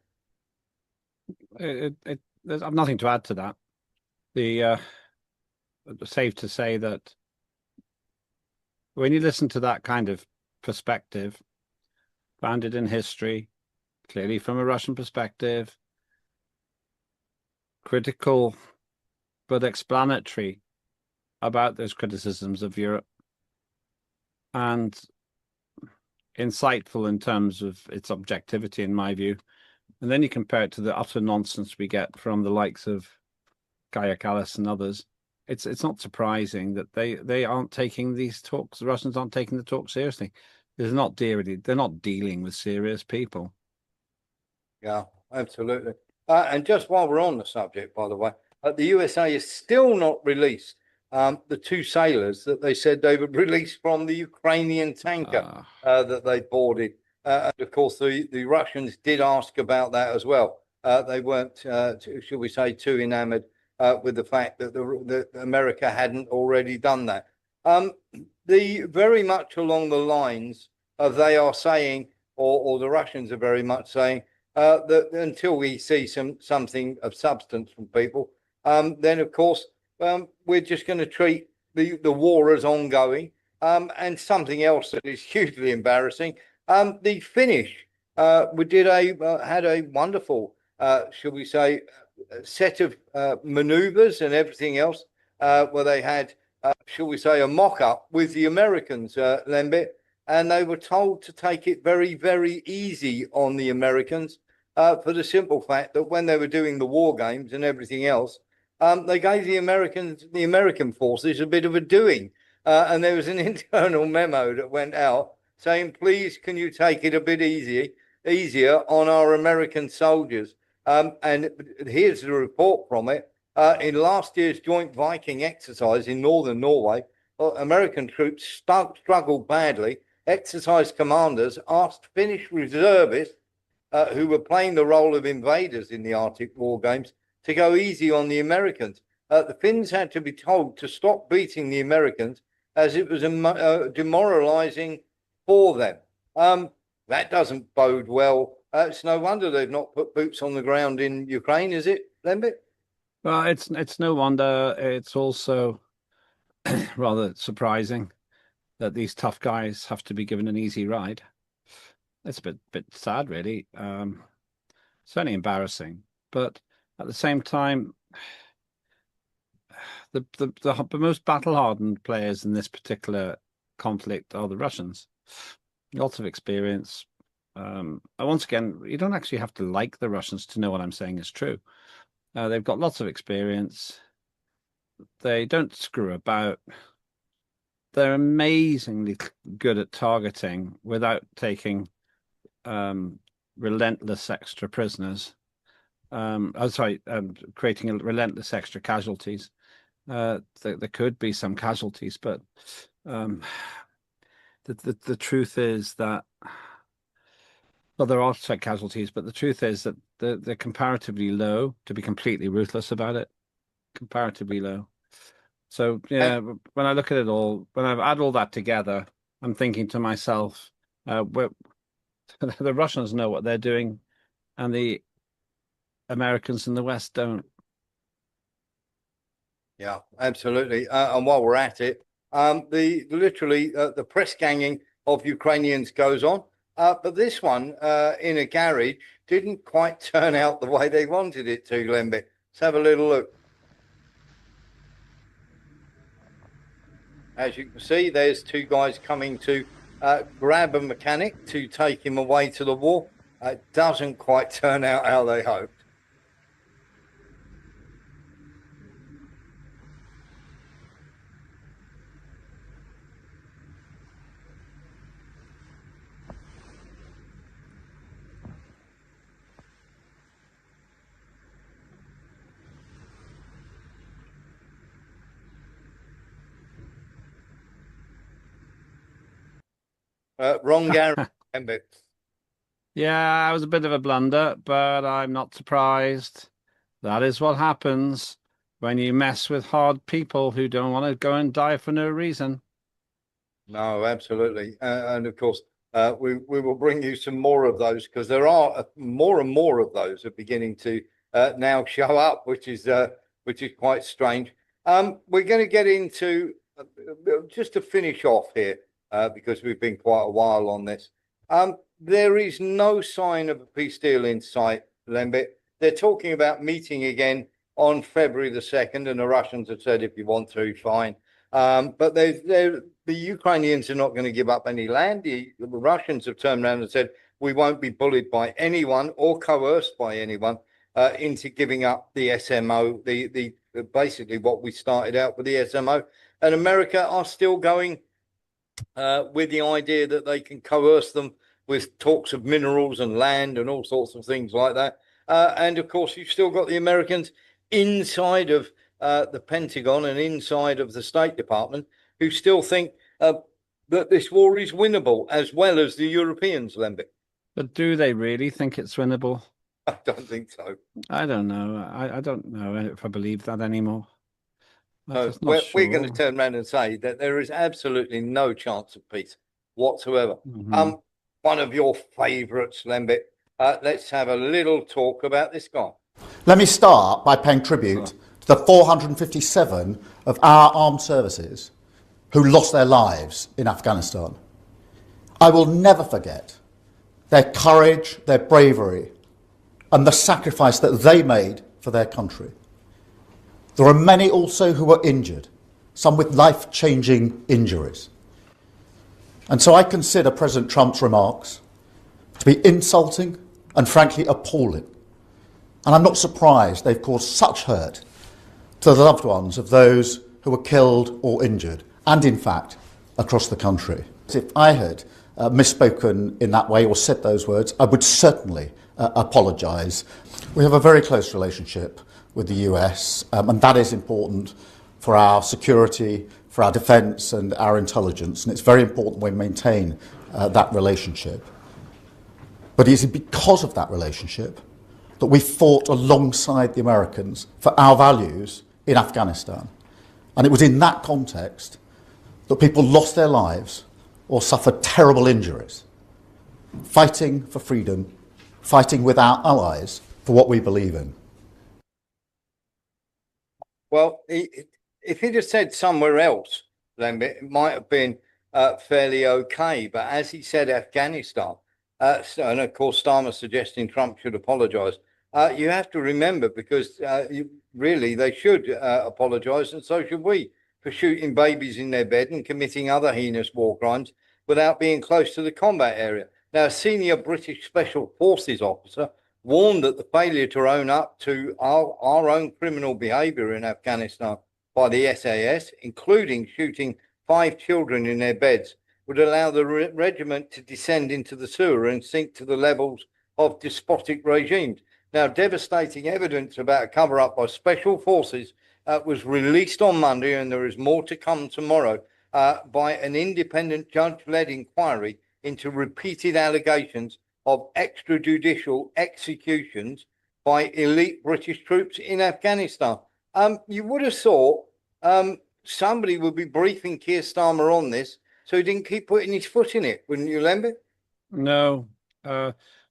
I've nothing to add to that. Safe to say that when you listen to that kind of perspective, founded in history, clearly from a Russian perspective, critical but explanatory about those criticisms of Europe, and insightful in terms of its objectivity, in my view. And then you compare it to the utter nonsense we get from the likes of Kaya Kallis and others. It's not surprising that they aren't taking these talks. The Russians aren't taking the talk seriously. They're not dealing with serious people. Yeah, absolutely. And just while we're on the subject, by the way, the USA has still not released the two sailors that they said they would release from the Ukrainian tanker that they boarded. And of course, the Russians did ask about that as well. They weren't, should we say, too enamored with the fact that America hadn't already done that. Very much along the lines of they are saying, or the Russians are very much saying, that until we see something of substance from people, then of course we're just going to treat the war as ongoing. And something else that is hugely embarrassing. The Finnish had a wonderful, shall we say, set of maneuvers and everything else, where they had, shall we say, a mock-up with the Americans, Lembit, and they were told to take it very, very easy on the Americans. for the simple fact that when they were doing the war games and everything else, they gave the American forces a bit of a doing. And there was an internal memo that went out saying, please, can you take it a bit easier on our American soldiers? And here's the report from it. In last year's joint Viking exercise in northern Norway, American troops struggled badly. Exercise commanders asked Finnish reservists who were playing the role of invaders in the Arctic war games to go easy on the Americans. The Finns had to be told to stop beating the Americans as it was demoralizing for them. That doesn't bode well. It's no wonder they've not put boots on the ground in Ukraine, is it, Lembit? Well, it's no wonder. It's also rather surprising that these tough guys have to be given an easy ride. It's a bit sad, really. Certainly embarrassing, but at the same time, the most battle-hardened players in this particular conflict are the Russians. Lots of experience. And once again, you don't actually have to like the Russians to know what I'm saying is true. They've got lots of experience. They don't screw about. They're amazingly good at targeting without taking relentless extra prisoners. Creating relentless extra casualties. There could be some casualties, but the truth is that, well, there are some casualties, but the truth is that they're comparatively low, to be completely ruthless about it. Comparatively low. So, yeah, when I look at it all, when I add all that together, I'm thinking to myself, the Russians know what they're doing, and the Americans in the West don't. Yeah, absolutely. And while we're at it, the press ganging of Ukrainians goes on. But this one in a garage didn't quite turn out the way they wanted it to, Lembit. Let's have a little look. As you can see, there's two guys coming to grab a mechanic to take him away to the war. It doesn't quite turn out how they hoped. Wrong Gary. Yeah, it was a bit of a blunder, but I'm not surprised. That is what happens when you mess with hard people who don't want to go and die for no reason. No, absolutely. And of course, we will bring you some more of those, because there are more and more of those are beginning to now show up, which is quite strange. We're going to get into just to finish off here, because we've been quite a while on this. There is no sign of a peace deal in sight, Lembit. They're talking about meeting again on February the 2nd, and the Russians have said, if you want to, fine. But the Ukrainians are not going to give up any land. The Russians have turned around and said, we won't be bullied by anyone or coerced by anyone into giving up the SMO, the basically what we started out with the SMO. And America are still going with the idea that they can coerce them with talks of minerals and land and all sorts of things like that. And of course, you've still got the Americans inside of the Pentagon and inside of the State Department who still think that this war is winnable, as well as the Europeans, Lembit. But do they really think it's winnable? I don't think so. I don't know. I don't know if I believe that anymore. No, we're going to turn around and say that there is absolutely no chance of peace whatsoever. Mm-hmm. One of your favourites, Lembit. Let's have a little talk about this guy. Let me start by paying tribute to the 457 of our armed services who lost their lives in Afghanistan. I will never forget their courage, their bravery, and the sacrifice that they made for their country. There are many also who were injured, some with life-changing injuries. And so I consider President Trump's remarks to be insulting, and frankly appalling. And I'm not surprised they've caused such hurt to the loved ones of those who were killed or injured, and in fact, across the country. If I had misspoken in that way or said those words, I would certainly apologise. We have a very close relationship with the US, and that is important for our security, for our defence and our intelligence, and it's very important we maintain that relationship. But it is because of that relationship that we fought alongside the Americans for our values in Afghanistan. And it was in that context that people lost their lives or suffered terrible injuries, fighting for freedom, fighting with our allies for what we believe in. Well, if he'd have said somewhere else, then it might have been fairly okay. But as he said, Afghanistan, and of course, Starmer suggesting Trump should apologise. You have to remember, because really they should apologise, and so should we, for shooting babies in their bed and committing other heinous war crimes without being close to the combat area. Now, a senior British Special Forces officer warned that the failure to own up to our own criminal behaviour in Afghanistan by the SAS, including shooting 5 children in their beds, would allow the regiment to descend into the sewer and sink to the levels of despotic regimes. Now, devastating evidence about a cover-up by special forces was released on Monday, and there is more to come tomorrow, by an independent judge-led inquiry into repeated allegations of extrajudicial executions by elite British troops in Afghanistan. You would have thought somebody would be briefing Keir Starmer on this, so he didn't keep putting his foot in it, wouldn't you, Lembit? No.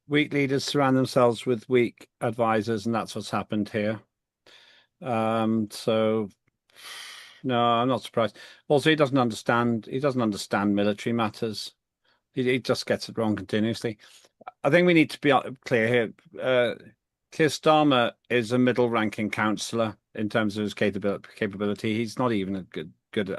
Weak leaders surround themselves with weak advisors, and that's what's happened here. So no, I'm not surprised. Also, he doesn't understand military matters. He just gets it wrong continuously. I think we need to be clear here. Keir Starmer is a middle-ranking councillor in terms of his capability. He's not even a good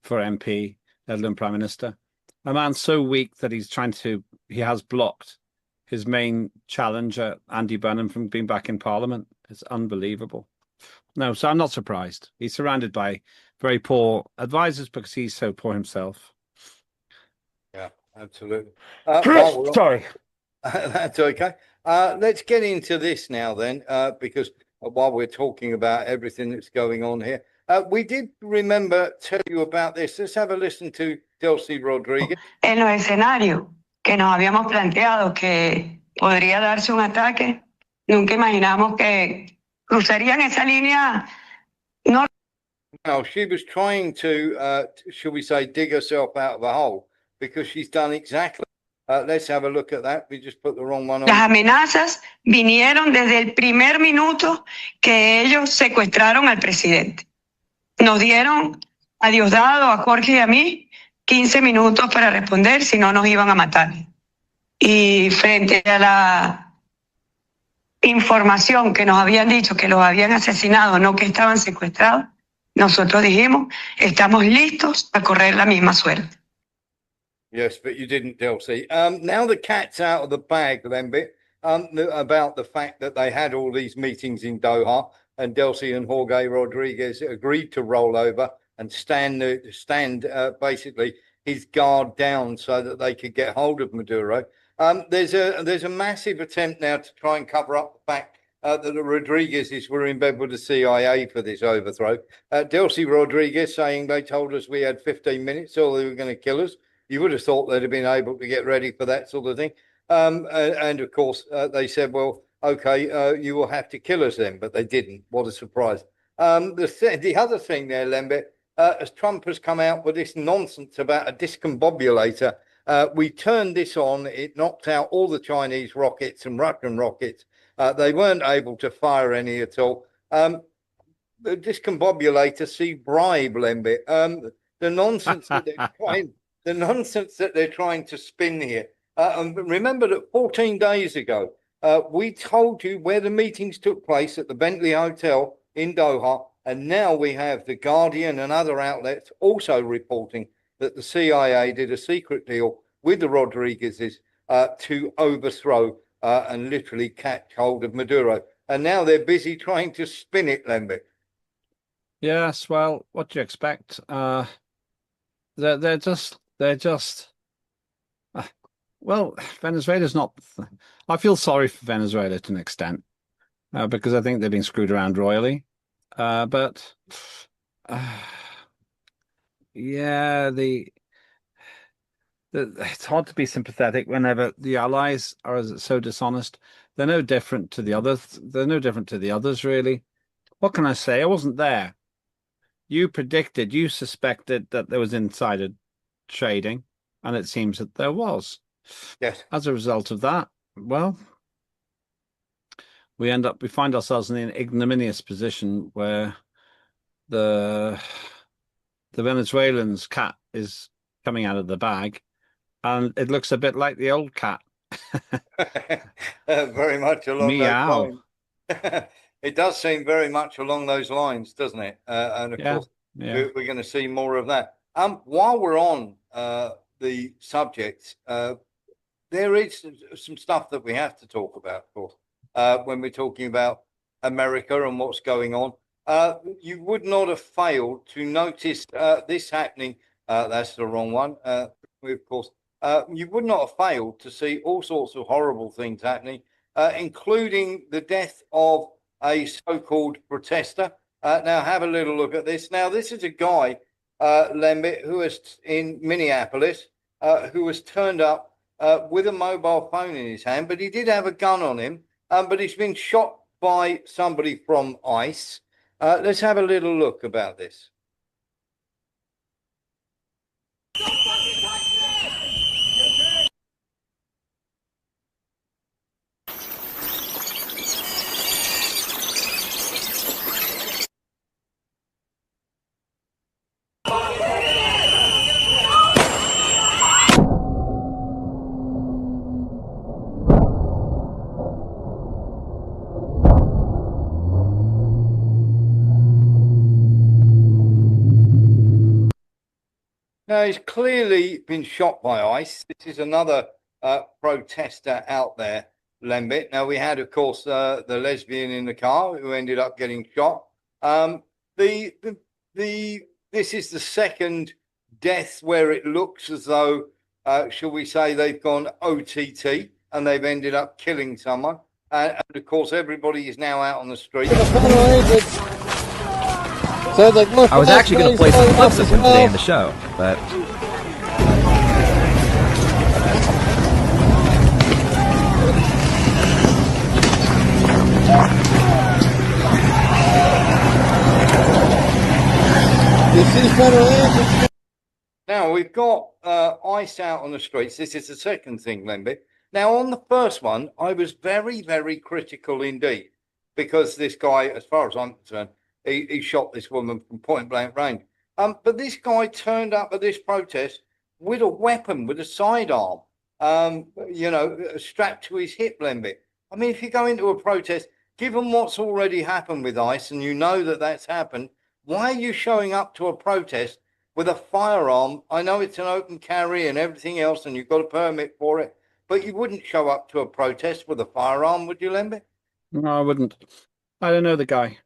for MP, let alone Prime Minister. A man so weak that he has blocked his main challenger, Andy Burnham, from being back in Parliament. It's unbelievable. No, so I'm not surprised. He's surrounded by very poor advisors because he's so poor himself. Yeah, absolutely. Sorry. That's okay. Let's get into this now then, because while we're talking about everything that's going on here, we did tell you about this. Let's have a listen to Delcy Rodriguez. En los escenarios que nos habíamos planteado que podría darse un ataque, nunca imaginamos que cruzarían esa línea. No. Now, she was trying to, shall we say, dig herself out of a hole, because she's done exactly. Let's have a look at that. We just put the wrong one on. Las amenazas vinieron desde el primer minuto que ellos secuestraron al presidente. Nos dieron a Diosdado, a Jorge y a mí 15 minutos para responder, si no nos iban a matar. Y frente a la información que nos habían dicho que los habían asesinado, no que estaban secuestrados, nosotros dijimos, estamos listos a correr la misma suerte. Yes, but you didn't, Delcy. Now the cat's out of the bag, Lembit, about the fact that they had all these meetings in Doha, and Delcy and Jorge Rodriguez agreed to roll over and stand basically his guard down so that they could get hold of Maduro. There's a massive attempt now to try and cover up the fact that the Rodriguezes were in bed with the CIA for this overthrow. Delcy Rodriguez saying they told us we had 15 minutes or they were going to kill us. You would have thought they'd have been able to get ready for that sort of thing. And of course, they said, well, okay, you will have to kill us then, but they didn't. What a surprise. The other thing there, Lembit, as Trump has come out with this nonsense about a discombobulator, we turned this on. It knocked out all the Chinese rockets and Russian rockets. They weren't able to fire any at all. The discombobulator, see bribe, Lembit. The nonsense that they're trying. The nonsense that they're trying to spin here. And remember that 14 days ago, we told you where the meetings took place at the Bentley Hotel in Doha. And now we have The Guardian and other outlets also reporting that the CIA did a secret deal with the Rodriguezes to overthrow and literally catch hold of Maduro. And now they're busy trying to spin it, Lembit. Yes, well, what do you expect? They're just. Well, Venezuela's not. I feel sorry for Venezuela to an extent because I think they've been screwed around royally. But yeah, it's hard to be sympathetic whenever the allies are so dishonest. They're no different to the others. They're no different to the others, really. What can I say? I wasn't there. You suspected that there was insider trading, and it seems that there was. Yes. As a result of that, well, we find ourselves in an ignominious position where the Venezuelans' cat is coming out of the bag, and it looks a bit like the old cat. Very much along Meow. those lines. It does seem very much along those lines, doesn't it? And of course, we're going to see more of that. While we're on the subject, there is some stuff that we have to talk about, of course, when we're talking about America and what's going on. You would not have failed to notice this happening. That's the wrong one. Of course, you would not have failed to see all sorts of horrible things happening, including the death of a so-called protester. Now, have a little look at this. Now, this is a guy, Lembit, who is in Minneapolis, who was turned up with a mobile phone in his hand, but he did have a gun on him, but he's been shot by somebody from ICE. Let's have a little look about this. Now, he's clearly been shot by ICE. This is another protester out there, Lembit. Now, we had, of course, the lesbian in the car who ended up getting shot. This is the second death where it looks as though, shall we say, they've gone OTT and they've ended up killing someone. And of course, everybody is now out on the street. I was actually going to play some clips of him today in the show, but now we've got ICE out on the streets. This is the second thing, Lembit. Now, on the first one, I was very, very critical indeed, because this guy, as far as I'm concerned, he shot this woman from point blank range. But this guy turned up at this protest with a weapon, with a sidearm, strapped to his hip, Lembit. I mean, if you go into a protest, given what's already happened with ICE, and you know that that's happened, why are you showing up to a protest with a firearm? I know it's an open carry and everything else, and you've got a permit for it, but you wouldn't show up to a protest with a firearm, would you, Lembit? No, I wouldn't. I don't know the guy.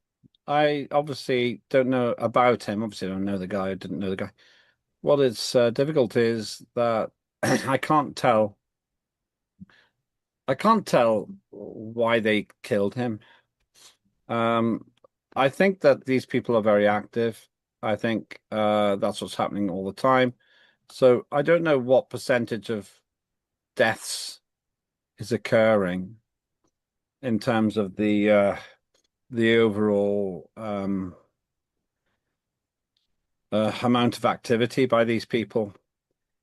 I obviously don't know about him. Obviously, I don't know the guy. I didn't know the guy. What is difficult is that I can't tell. I can't tell why they killed him. I think that these people are very active. I think that's what's happening all the time. So I don't know what percentage of deaths is occurring in terms of the overall amount of activity by these people.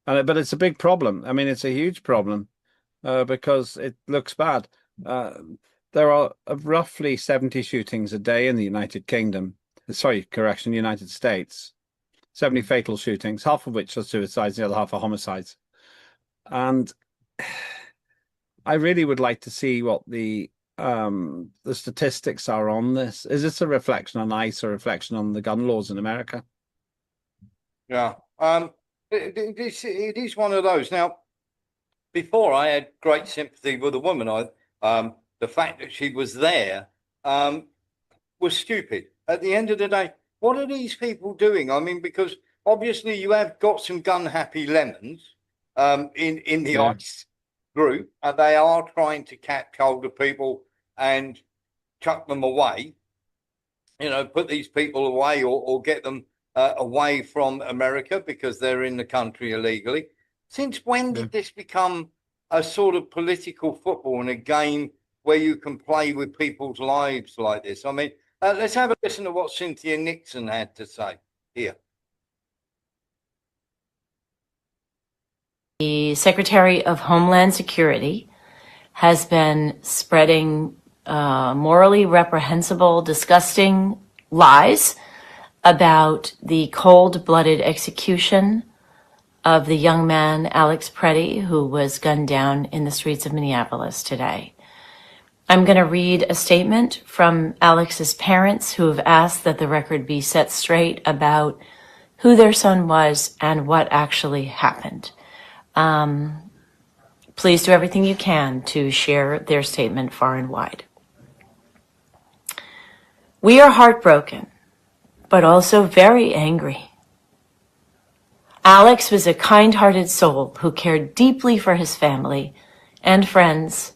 But it's a big problem. I mean, it's a huge problem because it looks bad. There are roughly 70 shootings a day in the United Kingdom. Sorry, correction, United States. 70 fatal shootings, half of which are suicides, the other half are homicides. And I really would like to see what the statistics are on this. Is this a reflection on ICE or a reflection on the gun laws in America? Yeah. It is one of those. Now, before I had great sympathy with the woman. The fact that she was there was stupid. At the end of the day, what are these people doing? I mean, because obviously you have got some gun-happy lemons in the ICE group, and they are trying to catch hold of people and chuck them away. You know, put these people away or get them away from America because they're in the country illegally. Since when did this become a sort of political football and a game where you can play with people's lives like this? I mean, let's have a listen to what Cynthia Nixon had to say here. The Secretary of Homeland Security has been spreading morally reprehensible, disgusting lies about the cold-blooded execution of the young man, Alex Preddy, who was gunned down in the streets of Minneapolis today. I'm going to read a statement from Alex's parents who have asked that the record be set straight about who their son was and what actually happened. Please do everything you can to share their statement far and wide. We are heartbroken, but also very angry. Alex was a kind-hearted soul who cared deeply for his family and friends,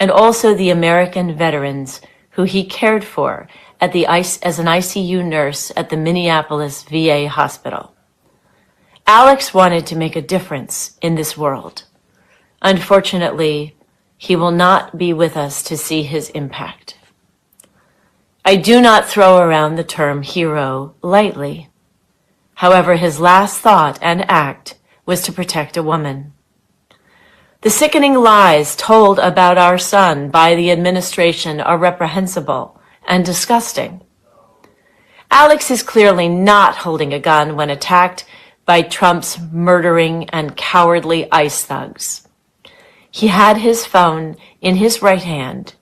and also the American veterans who he cared for at as an ICU nurse at the Minneapolis VA hospital. Alex wanted to make a difference in this world. Unfortunately, he will not be with us to see his impact. I do not throw around the term hero lightly. However, his last thought and act was to protect a woman. The sickening lies told about our son by the administration are reprehensible and disgusting. Alex is clearly not holding a gun when attacked by Trump's murdering and cowardly ICE thugs. He had his phone in his right hand,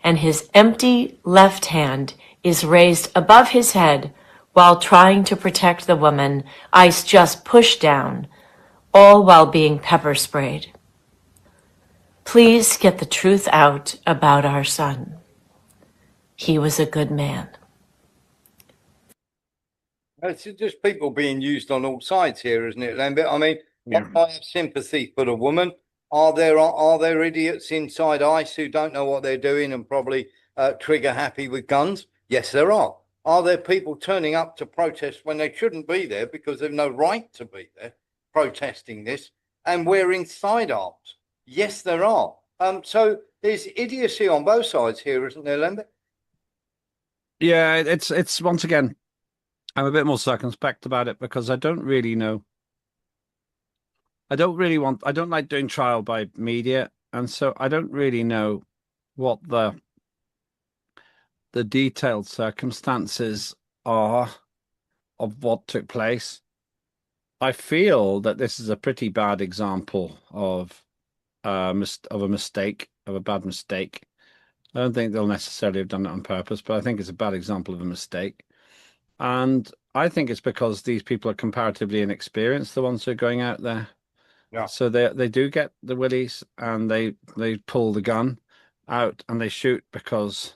and his empty left hand is raised above his head while trying to protect the woman ICE just pushed down, all while being pepper sprayed. Please get the truth out about our son. He was a good man. It's just people being used on all sides here, isn't it, Lambert? I mean, I have sympathy for the woman. Are there idiots inside ICE who don't know what they're doing and probably trigger happy with guns? Yes, there are. Are there people turning up to protest when they shouldn't be there because they've no right to be there protesting this and wearing sidearms? Yes, there are. So there's idiocy on both sides here, isn't there, Lambert? Yeah, it's once again, I'm a bit more circumspect about it because I don't really know. I don't like doing trial by media, and so I don't really know what the detailed circumstances are of what took place. I feel that this is a pretty bad example of a mistake, of a bad mistake. I don't think they'll necessarily have done it on purpose, but I think it's a bad example of a mistake. And I think it's because these people are comparatively inexperienced, the ones who are going out there. Yeah. So they do get the willies and they pull the gun out and they shoot because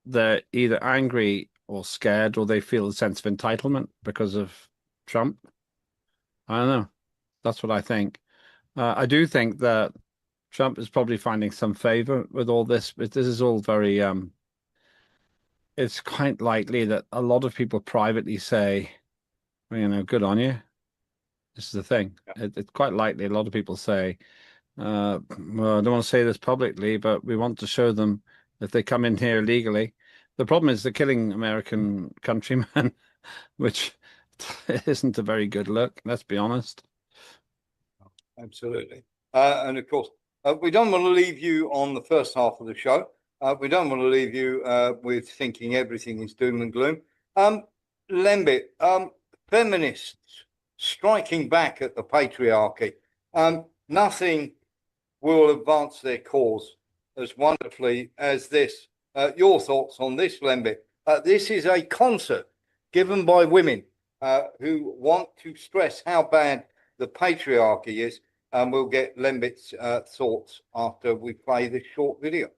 they're either angry or scared or they feel a sense of entitlement because of Trump. I don't know. That's what I think. I do think that Trump is probably finding some favor with all this, but this is all very it's quite likely that a lot of people privately say, well, you know, good on you. This is the thing. It's quite likely a lot of people say, well, I don't want to say this publicly, but we want to show them if they come in here illegally. The problem is they're killing American countrymen, which isn't a very good look, let's be honest. Absolutely. And of course, we don't want to leave you on the first half of the show. We don't want to leave you with thinking everything is doom and gloom. Lembit, feminists striking back at the patriarchy. Nothing will advance their cause as wonderfully as this. Your thoughts on this, Lembit? This is a concert given by women who want to stress how bad the patriarchy is. and we'll get Lembit's thoughts after we play this short video.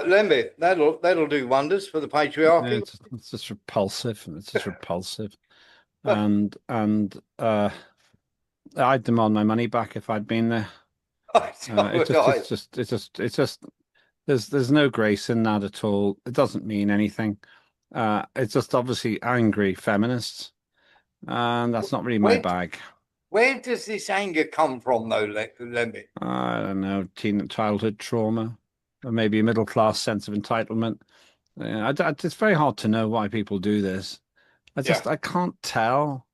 Lembit, that'll do wonders for the patriarchy. Yeah, it's just repulsive. It's just repulsive, and I'd demand my money back if I'd been there. It's just there's no grace in that at all. It doesn't mean anything. It's just obviously angry feminists, and that's not really my bag. Where does this anger come from, though, Lembit? I don't know, childhood trauma. Or maybe a middle-class sense of entitlement. It's very hard to know why people do this. I can't tell.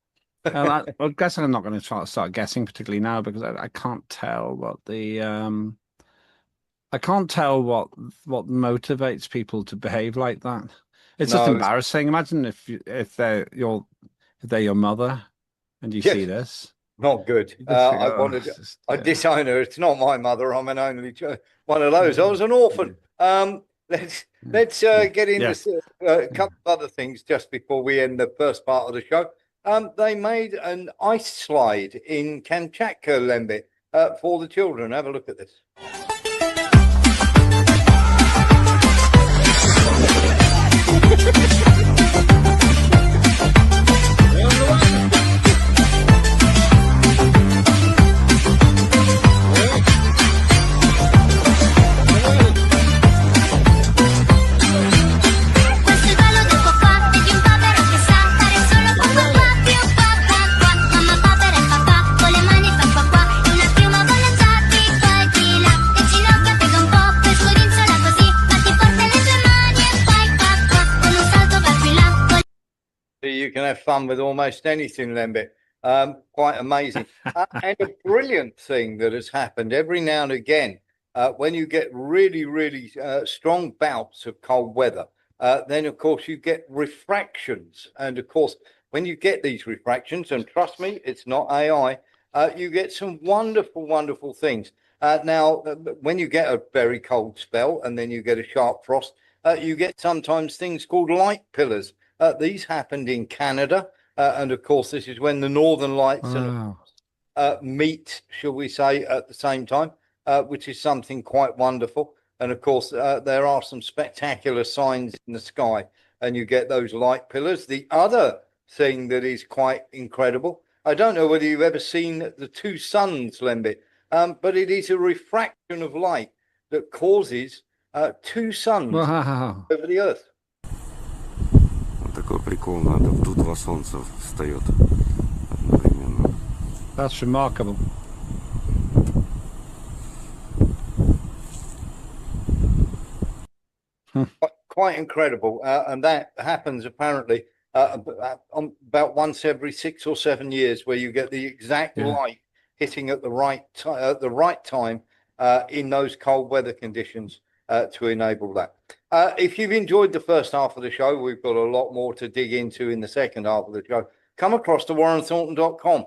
I guess I'm not going to try to start guessing, particularly now, because I can't tell what motivates people to behave like that. It's just embarrassing. Imagine if they're your mother and you see this. Not good. I disown her. It's not my mother. I'm an only one of those. I was an orphan. Let's get into a couple of other things just before we end the first part of the show. They made an ice slide in Kamchatka, Lembit, for the children. Have a look at this. You can have fun with almost anything, Lembit. Quite amazing. And a brilliant thing that has happened every now and again, when you get really, really strong bouts of cold weather, then, of course, you get refractions. And, of course, when you get these refractions, and trust me, it's not AI, you get some wonderful, wonderful things. Now, when you get a very cold spell and then you get a sharp frost, you get sometimes things called light pillars. These happened in Canada, and of course, this is when the Northern Lights meet, shall we say, at the same time, which is something quite wonderful. And of course, there are some spectacular signs in the sky, and you get those light pillars. The other thing that is quite incredible, I don't know whether you've ever seen the two suns, Lembit, but it is a refraction of light that causes two suns over the Earth. Такой прикол, надо, тут два солнца встает одновременно. That's remarkable. Quite incredible, and that happens apparently about once every 6 or 7 years, where you get the exact light hitting at the right time in those cold weather conditions to enable that. If you've enjoyed the first half of the show, we've got a lot more to dig into in the second half of the show. Come across to warrenthornton.com.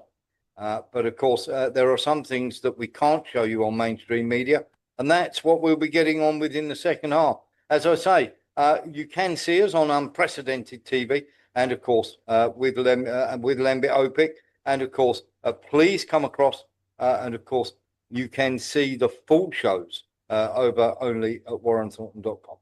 But of course, there are some things that we can't show you on mainstream media, and that's what we'll be getting on with in the second half. As I say, you can see us on Unprecedented TV, and of course, with Lembit Opic, and of course, please come across, and of course, you can see the full shows over only at warrenthornton.com.